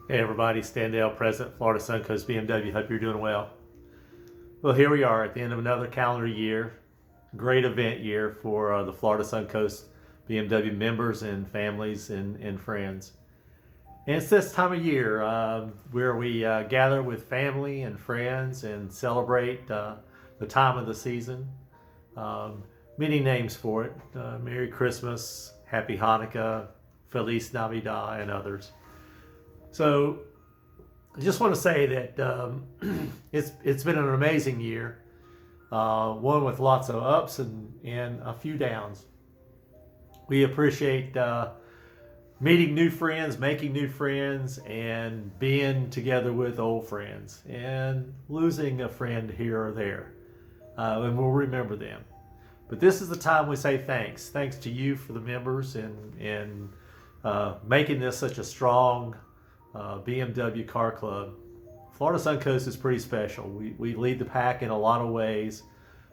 Hey everybody, Standell, President Florida Suncoast BMW. Hope you're doing well. Well, here we are at the end of another calendar year. Great event year for the Florida Suncoast BMW members and families and friends. And it's this time of year where we gather with family and friends and celebrate the time of the season. Many names for it. Merry Christmas, Happy Hanukkah, Feliz Navidad, and others. So I just want to say that it's been an amazing year, one with lots of ups and a few downs. We appreciate meeting new friends, making new friends, and being together with old friends, and losing a friend here or there, and we'll remember them. But this is the time we say thanks. Thanks to you for the members and making this such a strong BMW car club. Florida Suncoast is pretty special. We lead the pack in a lot of ways,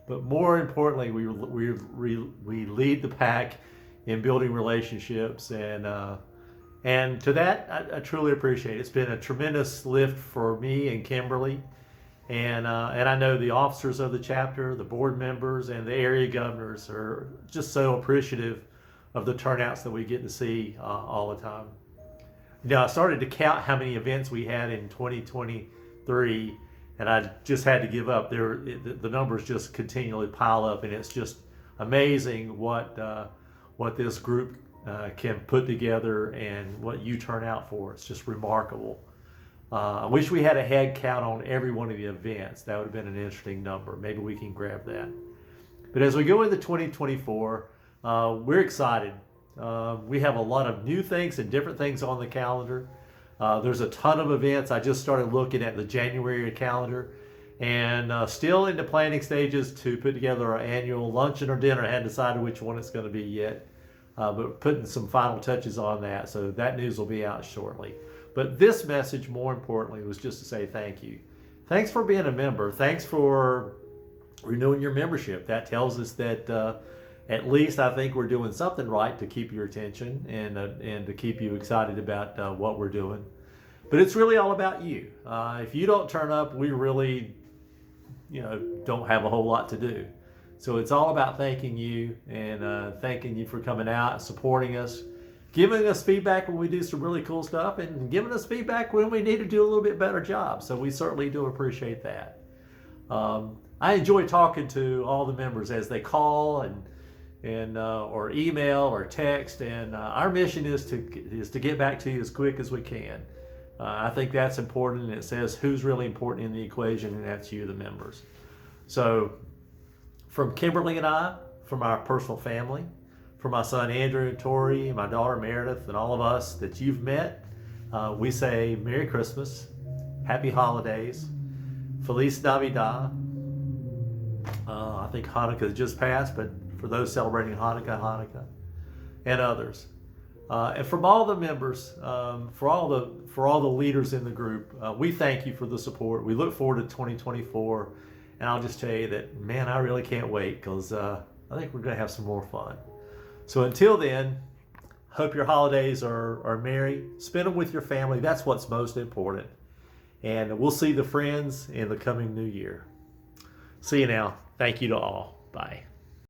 but more importantly, we lead the pack in building relationships, and to that I truly appreciate it. It's been a tremendous lift for me and Kimberly, and I know the officers of the chapter, the board members, and the area governors are just so appreciative of the turnouts that we get to see all the time. Now, I started to count how many events we had in 2023, and I just had to give up. The numbers just continually pile up, and it's just amazing what this group can put together and what you turn out for. It's just remarkable. I wish we had a head count on every one of the events. That would have been an interesting number. Maybe we can grab that. But as we go into 2024, we're excited. We have a lot of new things and different things on the calendar. There's a ton of events. I just started looking at the January calendar, and still in the planning stages to put together our annual luncheon or dinner. I hadn't decided which one it's going to be yet, but putting some final touches on that. So that news will be out shortly. But this message, more importantly, was just to say thank you. Thanks for being a member. Thanks for renewing your membership. That tells us that at least I think we're doing something right to keep your attention and to keep you excited about what we're doing. But it's really all about you. If you don't turn up, we really, don't have a whole lot to do. So it's all about thanking you and thanking you for coming out, supporting us, giving us feedback when we do some really cool stuff, and giving us feedback when we need to do a little bit better job. So we certainly do appreciate that. I enjoy talking to all the members as they call and or email or text, and our mission is to get back to you as quick as we can. I think that's important, and it says who's really important in the equation, and that's you, the members. So from Kimberly and I, from our personal family, from my son Andrew and Tori, my daughter Meredith, and all of us that you've met, we say Merry Christmas, Happy Holidays, Feliz Navidad. I think Hanukkah just passed, but for those celebrating Hanukkah, and others. And from all the members, for all the leaders in the group, we thank you for the support. We look forward to 2024, and I'll just tell you that, man, I really can't wait, because I think we're going to have some more fun. So until then, hope your holidays are merry. Spend them with your family. That's what's most important. And we'll see the friends in the coming new year. See you now. Thank you to all. Bye.